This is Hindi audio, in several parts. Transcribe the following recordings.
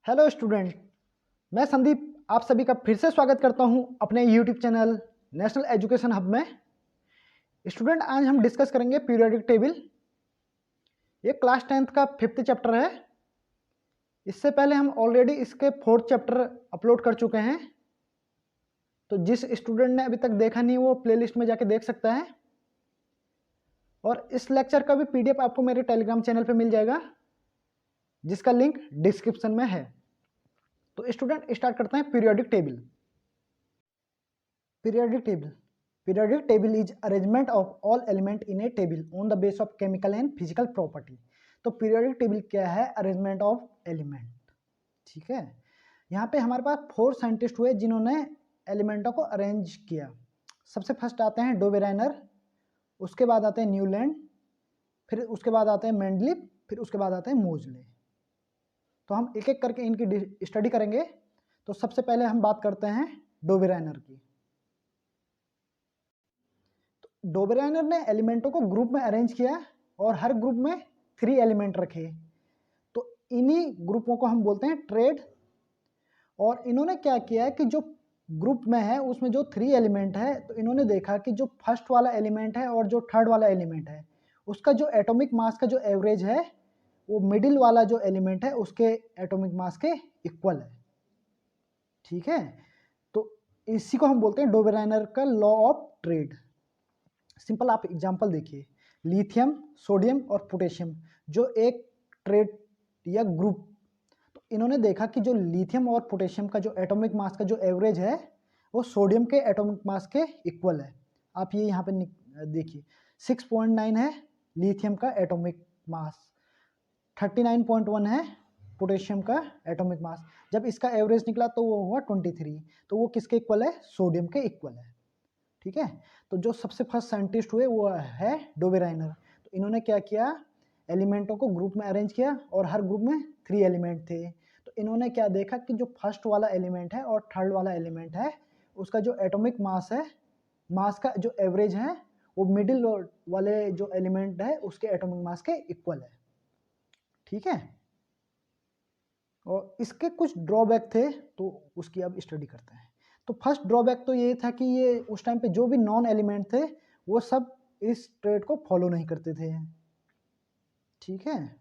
हेलो स्टूडेंट, मैं संदीप आप सभी का फिर से स्वागत करता हूं अपने YouTube channel national education hub में। स्टूडेंट, आज हम डिस्कस करेंगे पीरियोडिक टेबल। ये क्लास 10th का 5th चैप्टर है। इससे पहले हम ऑलरेडी इसके 4th चैप्टर अपलोड कर चुके हैं, तो जिस स्टूडेंट ने अभी तक देखा नहीं वो प्लेलिस्ट में जाके देख सकता है। और इस लेक्चर का भी पीडीएफ आपको मेरे टेलीग्राम चैनल पे मिल जाएगा, जिसका लिंक डिस्क्रिप्शन में है। तो स्टूडेंट, स्टार्ट करते हैं periodic table. Periodic table is arrangement of all element in a table on the base of chemical and physical property। तो periodic table क्या है? Arrangement of element. ठीक है, यहाँ पे हमारे पास 4 साइंटिस्ट हुए जिन्होंने एलिमेंटों को अरेंज किया। सबसे फर्स्ट आते हैं डोबेराइनर, उसके बाद आते हैं न्यूलैंड, फिर उसके बाद आते हैं मेंडलिप, फिर उसके बाद आते हैं मोजले। तो हम एक एक करके इनकी स्टडी करेंगे। तो सबसे पहले हम बात करते हैं डोबेराइनर की। डोबेराइनर ने एलिमेंटों को ग्रुप में अरेंज किया और हर ग्रुप में 3 एलिमेंट रखे। तो इन्हीं ग्रुपों को हम बोलते हैं ट्रेड। और इन्होंने क्या किया कि जो ग्रुप में है उसमें जो 3 एलिमेंट है, तो इन्होंने देखा कि जो फर्स्ट वाला एलिमेंट है और जो थर्ड वाला एलिमेंट है उसका जो एटॉमिक मास का जो एवरेज है वो मिडिल वाला जो एलिमेंट है उसके एटॉमिक मास के इक्वल है। ठीक है, तो इसी को हम बोलते हैं डोबेराइनर का लॉ ऑफ ट्रेड। सिंपल आप एग्जांपल देखिए, लिथियम, सोडियम और पोटेशियम जो एक ट्रेड या ग्रुप। तो इन्होंने देखा कि जो लिथियम और पोटेशियम का जो एटॉमिक मास का जो एवरेज है वो सोडियम के एटॉमिक मास के इक्वल है। आप ये यहाँ पे देखिए 6.9 है लिथियम का एटॉमिक मास, 39.1 है पोटेशियम का एटॉमिक मास। जब इसका एवरेज निकला तो वो हुआ 23। तो वो किसके इक्वल है? सोडियम के इक्वल है। ठीक है, तो जो सबसे फर्स्ट साइंटिस्ट हुए वो है डोबेराइनर। तो इन्होंने क्या किया? एलिमेंटों को ग्रुप में अरेंज किया और हर ग्रुप में 3 एलिमेंट थे। तो इन्होंने क्या देखा कि जो फर्स्ट वाला एलिमेंट है और थर्ड वाला एलिमेंट है उसका जो एटॉमिक मास है, मास का जो एवरेज है वो मिडिल वाले जो एलिमेंट है उसके एटॉमिक मास के इक्वल है। ठीक है, और इसके कुछ ड्रॉबैक थे तो उसकी अब स्टडी करते हैं। तो फर्स्ट ड्रॉबैक तो ये था कि ये उस टाइम पे जो भी नॉन एलिमेंट थे वो सब इस ट्रेड को फॉलो नहीं करते थे। ठीक है,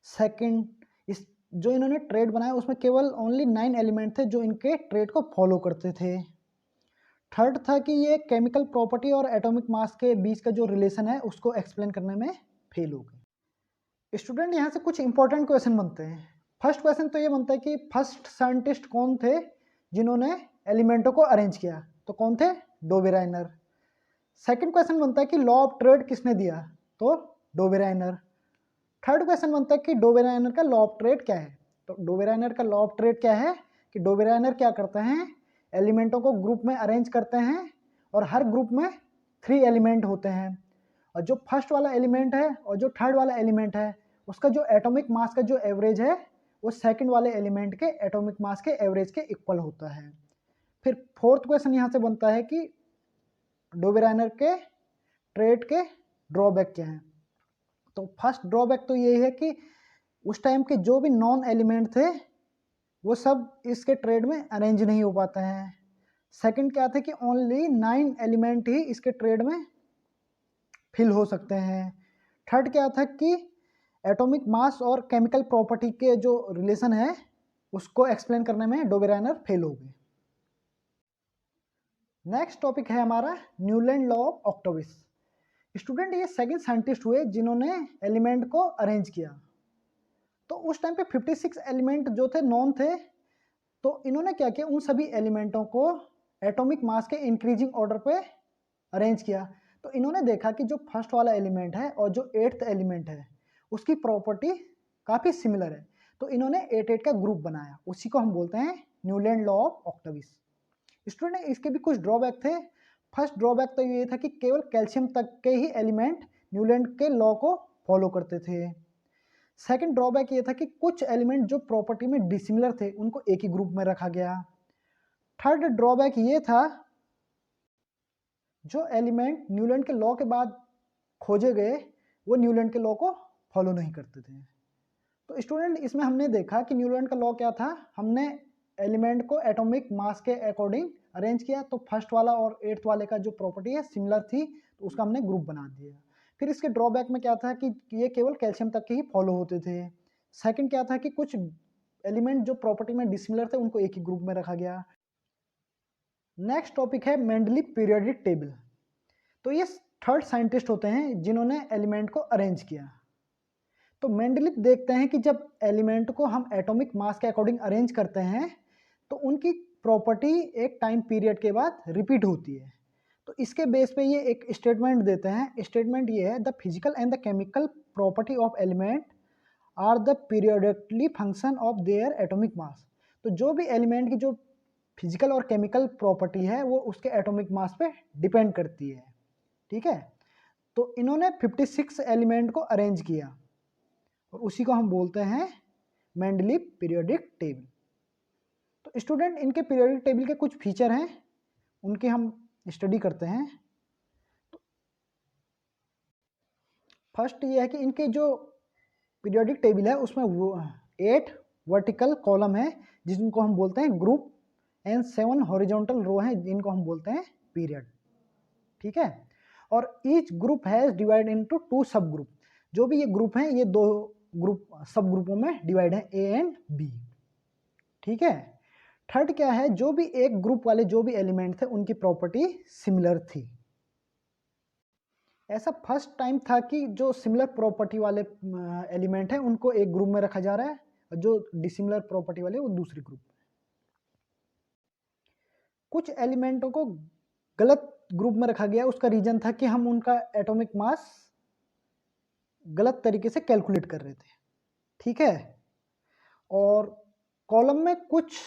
सेकंड, इस जो इन्होंने ट्रेड बनाया उसमें केवल ओनली 9 एलिमेंट थे जो इनके ट्रेड को फॉलो करते थे। थर्ड था कि ये केमिकल प्रॉपर्टी और एटॉमिक मास के बीच का जो रिलेशन है उसको एक्सप्लेन करने में फेल हो गए। स्टूडेंट, यहाँ से कुछ इंपॉर्टेंट क्वेश्चन बनते हैं। फर्स्ट क्वेश्चन तो ये बनता है कि फर्स्ट साइंटिस्ट कौन थे जिन्होंने एलिमेंटों को अरेंज किया? तो कौन थे? डोबेराइनर। सेकंड क्वेश्चन बनता है कि लॉ ऑफ ट्रेड किसने दिया? तो डोबेराइनर। थर्ड क्वेश्चन बनता है कि डोबेराइनर का लॉ ऑफ ट्रेड क्या है? तो डोबेराइनर का लॉ ऑफ ट्रेड क्या है कि डोबेराइनर क्या करते हैं? एलिमेंटों को ग्रुप में अरेंज करते हैं और हर ग्रुप में 3 एलिमेंट होते हैं। और जो फर्स्ट वाला एलिमेंट है और जो थर्ड वाला एलिमेंट है उसका जो एटॉमिक मास का जो एवरेज है वो सेकंड वाले एलिमेंट के एटॉमिक मास के एवरेज के इक्वल होता है। फिर फोर्थ क्वेश्चन यहाँ से बनता है कि डोबेराइनर के ट्रेड के ड्रॉबैक क्या हैं? तो फर्स्ट ड्रॉबैक तो यही है कि उस टाइम के जो भी नॉन एलिमेंट थे वो सब इसके ट्रेड में अरेंज नहीं हो पाते हैं। सेकंड क्या था कि ओनली 9 एलिमेंट ही इसके ट्रेड में फिल हो सकते हैं। थर्ड क्या था कि एटॉमिक मास और केमिकल प्रॉपर्टी के जो रिलेशन है उसको एक्सप्लेन करने में डोबेराइनर फेल हो गए। नेक्स्ट टॉपिक है हमारा न्यूलैंड लॉ ऑफ ऑक्टेविस। स्टूडेंट, ये सेकंड साइंटिस्ट हुए जिन्होंने एलिमेंट को अरेंज किया। तो उस टाइम पे 56 एलिमेंट जो थे नॉन थे, तो इन्होंने क्या किया? उन सभी एलिमेंटों को एटॉमिक मास के इंक्रीजिंग ऑर्डर पे अरेंज किया। तो इन्होंने देखा कि जो फर्स्ट वाला एलिमेंट है और जो 8th एलिमेंट है उसकी प्रॉपर्टी काफ़ी सिमिलर है। तो इन्होंने 8 का ग्रुप बनाया, उसी को हम बोलते हैं न्यूलैंड लॉ ऑफ ऑक्टेविस। स्टूडेंट, इसके भी कुछ ड्रॉबैक थे। फर्स्ट ड्रॉबैक तो ये था कि केवल कैल्शियम तक के ही एलिमेंट न्यूलैंड के लॉ को फॉलो करते थे। सेकंड ड्रॉबैक ये था कि कुछ एलिमेंट जो प्रॉपर्टी में डिसिमिलर थे उनको एक ही ग्रुप में रखा गया। थर्ड ड्रॉबैक ये था जो एलिमेंट न्यूलैंड के लॉ के बाद खोजे गए वो न्यूलैंड के लॉ को फॉलो नहीं करते थे। तो स्टूडेंट इसमें हमने देखा कि न्यूटन का लॉ क्या था, हमने एलिमेंट को एटॉमिक मास के अकॉर्डिंग अरेंज किया, तो फर्स्ट वाला और एट्थ वाले का जो प्रॉपर्टी है सिमिलर थी, तो उसका हमने ग्रुप बना दिया। फिर इसके ड्रॉबैक में क्या था कि ये केवल कैल्शियम तक के ही फॉलो होते थे। सेकंड क्या था कि कुछ एलिमेंट जो प्रॉपर्टी में डिसिमिलर थे उनको एक ही ग्रुप में रखा गया। नेक्स्ट टॉपिक है मेंडलीव पीरियोडिक टेबल। तो ये थर्ड साइंटिस्ट होते हैं जिन्होंने एलिमेंट को अरेंज किया। तो मेंडलीव देखते हैं कि जब एलिमेंट को हम एटॉमिक मास के अकॉर्डिंग अरेंज करते हैं तो उनकी प्रॉपर्टी एक टाइम पीरियड के बाद रिपीट होती है। तो इसके बेस पे ये एक स्टेटमेंट देते हैं। स्टेटमेंट ये है, the physical and the chemical property of element are the periodically function of their atomic mass. तो जो भी एलिमेंट की जो फिजिकल और केमिकल प्रॉपर्टी है वो उसके एटॉमिक मास पे डिपेंड करती है। ठीक है, तो इन्होंने 56 एलिमेंट को अरेंज किया और उसी को हम बोलते हैं मेंडलीव पीरियोडिक टेबल। तो स्टूडेंट इनके पीरियोडिक टेबल के कुछ फीचर हैं, उनके हम स्टडी करते हैं। तो फर्स्ट ये है कि इनके जो पीरियोडिक टेबल है उसमें 8 वर्टिकल कॉलम है जिनको हम बोलते हैं ग्रुप एंड 7 हॉरिजॉन्टल रो हैं जिनको हम बोलते हैं पीरियड। ठीक है, और each group has divide into 2 सब ग्रुप। जो भी ये ग्रुप हैं ये 2 ग्रुप सब ग्रुपों में डिवाइड है, ए एंड बी। ठीक है, थर्ड क्या है, जो भी एक ग्रुप वाले जो भी एलिमेंट थे उनकी प्रॉपर्टी सिमिलर थी। ऐसा फर्स्ट टाइम था कि जो सिमिलर प्रॉपर्टी वाले एलिमेंट हैं उनको एक ग्रुप में रखा जा रहा है और जो डिसिमिलर प्रॉपर्टी वाले वो दूसरे ग्रुप में। कुछ एलिमेंटों को गलत ग्रुप में रखा गया, उसका रीजन था कि हम उनका एटॉमिक मास गलत तरीके से कैलकुलेट कर रहे थे। ठीक है, और कॉलम में कुछ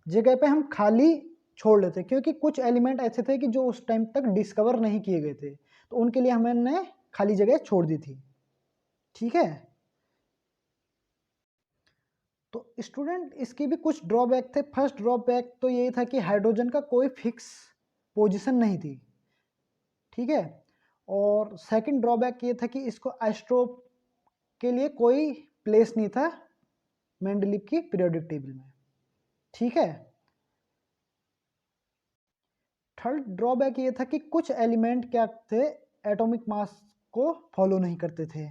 जगह पे हम खाली छोड़ लेते क्योंकि कुछ एलिमेंट ऐसे थे कि जो उस टाइम तक डिस्कवर नहीं किए गए थे, तो उनके लिए हमने खाली जगह छोड़ दी थी। ठीक है, तो स्टूडेंट इसकी भी कुछ ड्रॉबैक थे। फर्स्ट ड्रॉबैक तो यही था कि हाइड्रोजन का कोई फिक्स पोजीशन नहीं थी। ठीक है, और सेकंड ड्रॉबैक ये था कि इसको आइसोटोप के लिए कोई प्लेस नहीं था मेंडलीव की पीरियोडिक टेबल में। ठीक है, थर्ड ड्रॉबैक ये था कि कुछ एलिमेंट क्या थे, एटॉमिक मास को फॉलो नहीं करते थे।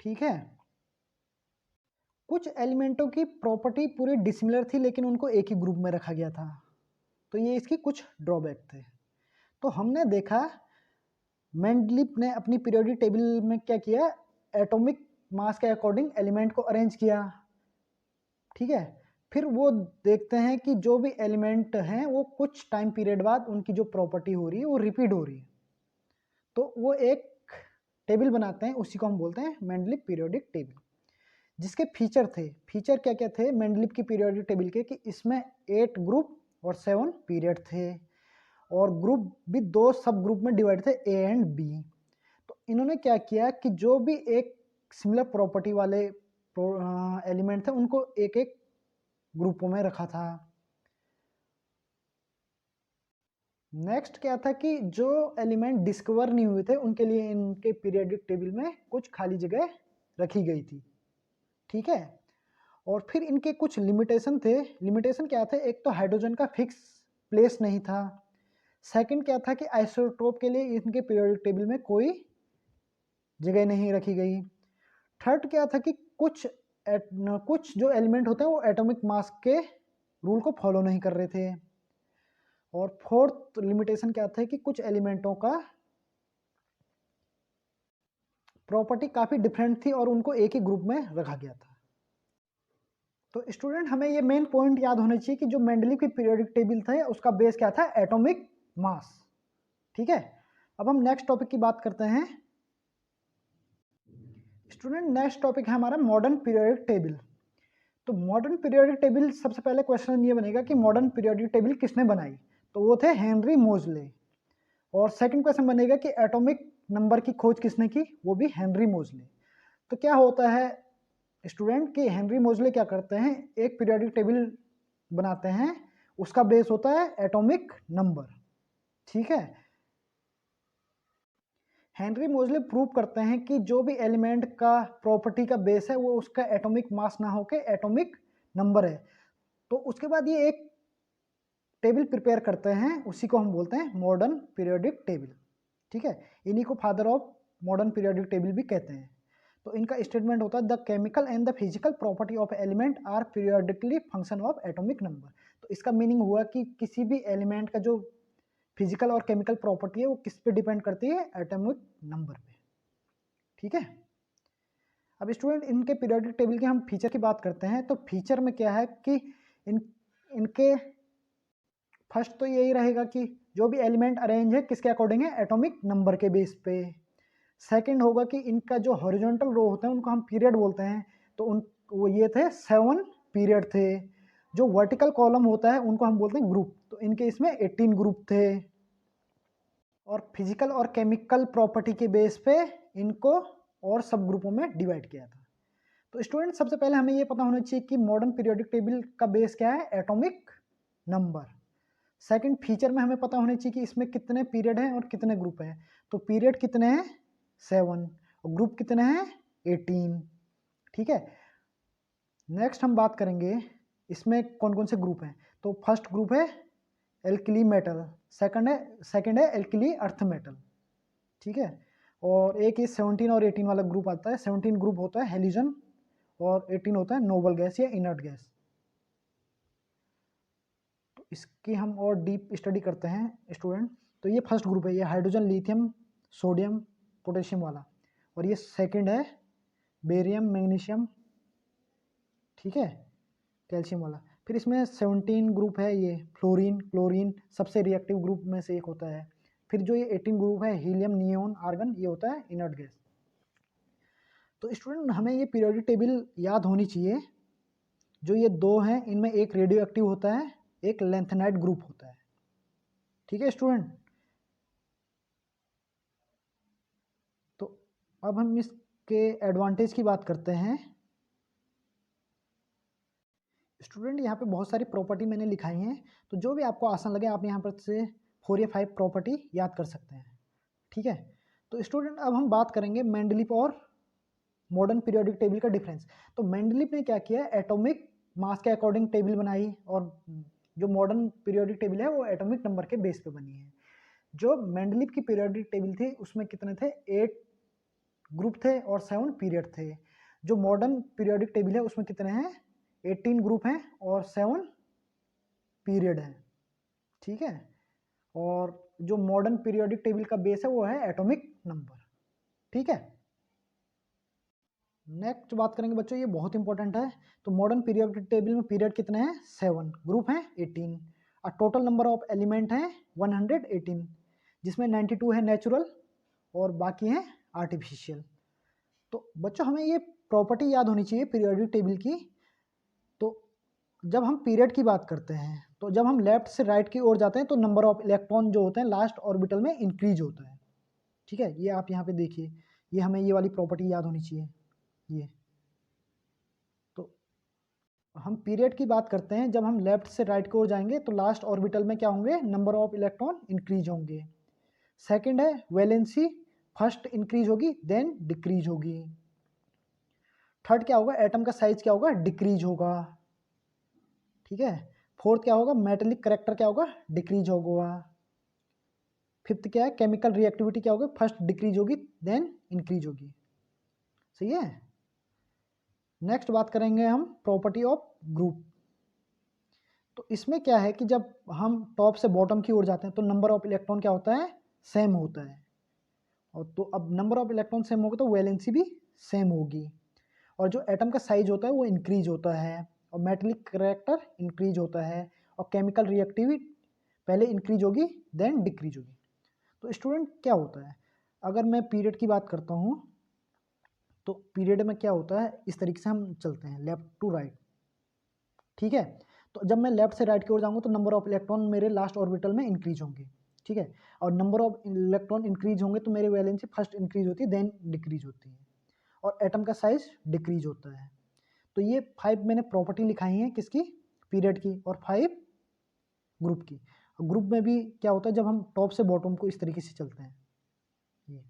ठीक है, कुछ एलिमेंटों की प्रॉपर्टी पूरी डिसिमिलर थी लेकिन उनको एक ही ग्रुप में रखा गया था। तो ये इसकी कुछ ड्रॉबैक थे। तो हमने देखा मेंडलीव ने अपनी पीरियोडिक टेबल में क्या किया, एटॉमिक मास के अकॉर्डिंग एलिमेंट को अरेंज किया। ठीक है, फिर वो देखते हैं कि जो भी एलिमेंट हैं वो कुछ टाइम पीरियड बाद उनकी जो प्रॉपर्टी हो रही है वो रिपीट हो रही है, तो वो एक टेबल बनाते हैं, उसी को हम बोलते हैं मेंडलीव पीरियोडिक टेबल। जिसके फीचर थे, फीचर क्या क्या थे मेंडलीव की पीरियोडिक टेबल के, कि इसमें 8 ग्रुप और 7 पीरियड थे और ग्रुप भी 2 सब ग्रुप में डिवाइड थे, ए एंड बी। तो इन्होंने क्या किया कि जो भी एक सिमिलर प्रॉपर्टी वाले एलिमेंट थे उनको एक एक ग्रुपों में रखा था। नेक्स्ट क्या था कि जो एलिमेंट डिस्कवर नहीं हुए थे उनके लिए इनके पीरियोडिक टेबल में कुछ खाली जगह रखी गई थी। ठीक है, और फिर इनके कुछ लिमिटेशन थे। लिमिटेशन क्या थे, एक तो हाइड्रोजन का फिक्स प्लेस नहीं था। सेकंड क्या था कि आइसोटोप के लिए इनके पीरियोडिक टेबल में कोई जगह नहीं रखी गई। थर्ड क्या था कि कुछ जो एलिमेंट होते हैं वो एटॉमिक मास के रूल को फॉलो नहीं कर रहे थे। और फोर्थ लिमिटेशन क्या था कि कुछ एलिमेंटों का प्रॉपर्टी काफ़ी डिफरेंट थी और उनको एक ही ग्रुप में रखा गया था। तो स्टूडेंट हमें ये मेन पॉइंट याद होना चाहिए कि जो मेंडलीव की पीरियोडिक टेबल था उसका बेस क्या था, एटॉमिक मास। ठीक है, अब हम नेक्स्ट टॉपिक की बात करते हैं। स्टूडेंट नेक्स्ट टॉपिक है हमारा मॉडर्न पीरियोडिक टेबल। तो मॉडर्न पीरियोडिक टेबल, सबसे पहले क्वेश्चन ये बनेगा कि मॉडर्न पीरियोडिक टेबल किसने बनाई, तो वो थे हेनरी मोजले। और सेकंड क्वेश्चन बनेगा कि एटॉमिक नंबर की खोज किसने की, वो भी हेनरी मोजले। तो क्या होता है स्टूडेंट कि हेनरी मोजले क्या करते हैं, एक पीरियोडिक टेबल बनाते हैं, उसका बेस होता है एटॉमिक नंबर। ठीक है, हेनरी मोजले प्रूव करते हैं कि जो भी एलिमेंट का प्रॉपर्टी का बेस है वो उसका एटॉमिक मास ना होके एटॉमिक नंबर है। तो उसके बाद ये एक टेबल प्रिपेयर करते हैं, उसी को हम बोलते हैं मॉडर्न पीरियोडिक टेबल। ठीक है, इन्हीं को father of modern periodic table भी कहते हैं। तो इनका स्टेटमेंट होता है the chemical and the physical property of element are periodically function of atomic number. तो इसका मीनिंग हुआ कि किसी भी एलिमेंट का जो फिजिकल और केमिकल प्रॉपर्टी है वो किस पे डिपेंड करती है, एटॉमिक नंबर पे। ठीक है, अब स्टूडेंट इनके पीरियोडिक टेबल के हम फीचर की बात करते हैं। तो फीचर में क्या है कि इनके फर्स्ट तो यही रहेगा कि जो भी एलिमेंट अरेंज है किसके अकॉर्डिंग है, एटॉमिक नंबर के बेस पे। सेकंड होगा कि इनका जो हॉरिजॉन्टल रो होते हैं उनको हम पीरियड बोलते हैं। तो उन वो ये थे 7 पीरियड थे। जो वर्टिकल कॉलम होता है उनको हम बोलते हैं ग्रुप। तो इनके इसमें 18 ग्रुप थे। और फिजिकल और केमिकल प्रॉपर्टी के बेस पे इनको और सब ग्रुपों में डिवाइड किया था। तो स्टूडेंट सबसे पहले हमें ये पता होना चाहिए कि मॉडर्न पीरियोडिक टेबल का बेस क्या है, एटॉमिक नंबर। सेकंड फीचर में हमें पता होना चाहिए कि इसमें कितने पीरियड हैं और कितने ग्रुप हैं। तो पीरियड कितने हैं, 7, और ग्रुप कितने हैं, 18। ठीक है, नेक्स्ट हम बात करेंगे इसमें कौन कौन से ग्रुप हैं। तो फर्स्ट ग्रुप है एल्किली मेटल, सेकंड है एल्किली अर्थ मेटल। ठीक है, और एक ये 17 और 18 वाला ग्रुप आता है। 17 ग्रुप होता है हेलोजन और 18 होता है नोबल गैस या इनर्ट गैस। तो इसकी हम और डीप स्टडी करते हैं स्टूडेंट। तो ये फर्स्ट ग्रुप है, ये हाइड्रोजन, लिथियम, सोडियम, पोटेशियम वाला। और ये सेकंड है बेरियम, मैग्नीशियम, ठीक है, कैल्शियम वाला। फिर इसमें 17 ग्रुप है, ये फ्लोरीन, क्लोरीन, सबसे रिएक्टिव ग्रुप में से एक होता है। फिर जो ये 18 ग्रुप है हीलियम, नियोन, आर्गन, ये होता है इनर्ट गैस। तो स्टूडेंट हमें ये पीरियोडिक टेबल याद होनी चाहिए। जो ये दो हैं इनमें एक रेडियो एक्टिव होता है, एक लेंथेनाइट ग्रुप होता है। ठीक है स्टूडेंट, तो अब हम इसके एडवांटेज की बात करते हैं। स्टूडेंट यहाँ पे बहुत सारी प्रॉपर्टी मैंने लिखाई हैं, तो जो भी आपको आसान लगे आप यहाँ पर से 4 या 5 प्रॉपर्टी याद कर सकते हैं। ठीक है, तो स्टूडेंट अब हम बात करेंगे मेंडलीफ और मॉडर्न पीरियोडिक टेबल का डिफरेंस। तो मेंडलीफ ने क्या किया, एटॉमिक मास के अकॉर्डिंग टेबल बनाई, और जो मॉडर्न पीरियोडिक टेबल है वो एटॉमिक नंबर के बेस पे बनी है। जो मेंडलीफ की पीरियोडिक टेबल थी उसमें कितने थे, 8 ग्रुप थे और 7 पीरियड थे। जो मॉडर्न पीरियोडिक टेबल है उसमें कितने हैं, 18 ग्रुप हैं और 7 पीरियड हैं। ठीक है, और जो मॉडर्न पीरियोडिक टेबल का बेस है वो है एटॉमिक नंबर। ठीक है, नेक्स्ट बात करेंगे बच्चों, ये बहुत इंपॉर्टेंट है। तो मॉडर्न पीरियोडिक टेबल में पीरियड कितने हैं, 7, ग्रुप हैं 18, और टोटल नंबर ऑफ एलिमेंट हैं 118, जिसमें 92 है नेचुरल और बाकी हैं आर्टिफिशियल। तो बच्चों हमें ये प्रॉपर्टी याद होनी चाहिए पीरियोडिक टेबल की। तो जब हम पीरियड की बात करते हैं तो जब हम लेफ्ट से राइट की ओर जाते हैं तो नंबर ऑफ इलेक्ट्रॉन जो होते हैं लास्ट ऑर्बिटल में इंक्रीज होता है। ठीक है, ये आप यहाँ पे देखिए, ये हमें ये वाली प्रॉपर्टी याद होनी चाहिए। ये तो हम पीरियड की बात करते हैं, जब हम लेफ्ट से राइट की ओर जाएंगे तो लास्ट ऑर्बिटल में क्या होंगे, नंबर ऑफ इलेक्ट्रॉन इंक्रीज होंगे। सेकंड है वैलेंसी, फर्स्ट इंक्रीज होगी देन डिक्रीज होगी। थर्ड क्या होगा, एटम का साइज क्या होगा, डिक्रीज होगा। ठीक है, फोर्थ क्या होगा, मेटेलिक करेक्टर क्या होगा, डिक्रीज होगा। फिफ्थ क्या है, केमिकल रिएक्टिविटी क्या होगी, फर्स्ट डिक्रीज होगी देन इंक्रीज होगी। सही है, नेक्स्ट बात करेंगे हम प्रॉपर्टी ऑफ ग्रुप। तो इसमें क्या है कि जब हम टॉप से बॉटम की ओर जाते हैं तो नंबर ऑफ इलेक्ट्रॉन क्या होता है, सेम होता है। और तो अब नंबर ऑफ इलेक्ट्रॉन सेम होगा तो वैलेंसी भी सेम होगी। और जो एटम का साइज होता है वो इंक्रीज होता है, और मेटेलिक करेक्टर इंक्रीज होता है, और केमिकल रिएक्टिविटी पहले इंक्रीज होगी देन डिक्रीज होगी। तो स्टूडेंट क्या होता है, अगर मैं पीरियड की बात करता हूँ तो पीरियड में क्या होता है, इस तरीके से हम चलते हैं लेफ्ट टू राइट। ठीक है, तो जब मैं लेफ्ट से राइट की ओर जाऊँगा तो नंबर ऑफ इलेक्ट्रॉन मेरे लास्ट ऑर्बिटल में इंक्रीज होंगे। ठीक है, और नंबर ऑफ इलेक्ट्रॉन इंक्रीज होंगे तो मेरी वैलेंसी फर्स्ट इंक्रीज होती है देन डिक्रीज होती है, और एटम का साइज डिक्रीज होता है। तो ये 5 मैंने प्रॉपर्टी लिखाई हैं किसकी, पीरियड की, और 5 ग्रुप की। ग्रुप में भी क्या होता है, जब हम टॉप से बॉटम को इस तरीके से चलते हैं, ये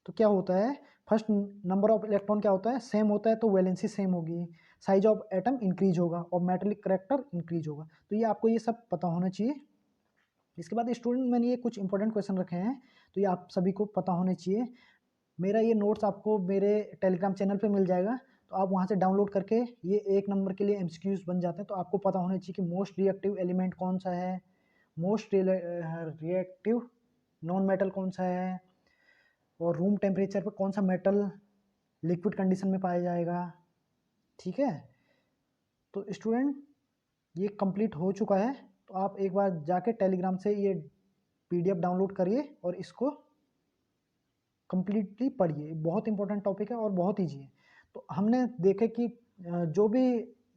तो क्या होता है, फर्स्ट नंबर ऑफ इलेक्ट्रॉन क्या होता है, सेम होता है, तो वैलेंसी सेम होगी, साइज ऑफ एटम इंक्रीज होगा और मेटेलिक करेक्टर इंक्रीज होगा। तो ये आपको ये सब पता होना चाहिए। इसके बाद स्टूडेंट मैंने ये कुछ इंपॉर्टेंट क्वेश्चन रखे हैं, तो ये आप सभी को पता होने चाहिए। मेरा ये नोट्स आपको मेरे टेलीग्राम चैनल पे मिल जाएगा, तो आप वहाँ से डाउनलोड करके ये 1 नंबर के लिए एमसीक्यूज बन जाते हैं। तो आपको पता होना चाहिए कि मोस्ट रिएक्टिव एलिमेंट कौन सा है, मोस्ट रिएक्टिव नॉन मेटल कौन सा है, और रूम टेम्परेचर पर कौन सा मेटल लिक्विड कंडीशन में पाया जाएगा। ठीक है, तो स्टूडेंट ये कंप्लीट हो चुका है। तो आप एक बार जाके टेलीग्राम से ये पीडीएफ डाउनलोड करिए और इसको कंप्लीटली पढ़िए। बहुत इंपॉर्टेंट टॉपिक है और बहुत ईजी है। तो हमने देखे कि जो भी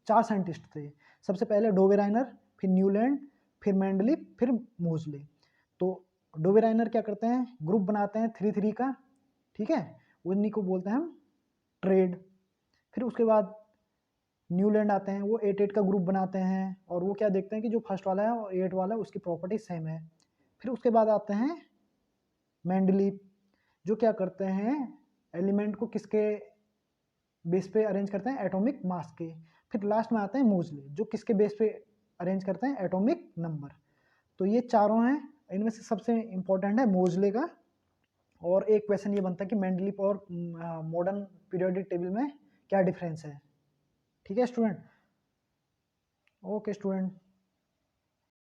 4 साइंटिस्ट थे, सबसे पहले डोबेराइनर, फिर न्यूलैंड, फिर मेंडलीफ, फिर मोजले। तो डोबेराइनर क्या करते हैं, ग्रुप बनाते हैं 3-3 का, ठीक है, उन्हीं को बोलते हैं हम ट्रेड। फिर उसके बाद न्यूलैंड आते हैं, वो 8-8 का ग्रुप बनाते हैं और वो क्या देखते हैं कि जो फर्स्ट वाला है और 8 वाला है उसकी प्रॉपर्टी सेम है। फिर उसके बाद आते हैं मेंडलीफ, जो क्या करते हैं, एलिमेंट को किसके बेस पे अरेंज करते हैं, एटॉमिक मास के। फिर लास्ट में आते हैं मोजले, जो किसके बेस पे अरेंज करते हैं, एटॉमिक नंबर। तो ये चारों हैं, इनमें से सबसे इंपॉर्टेंट है मोजले का। और एक क्वेश्चन ये बनता है कि मेंडलीफ और मॉडर्न पीरियोडिक टेबल में क्या डिफरेंस है। ठीक है स्टूडेंट, ओके स्टूडेंट।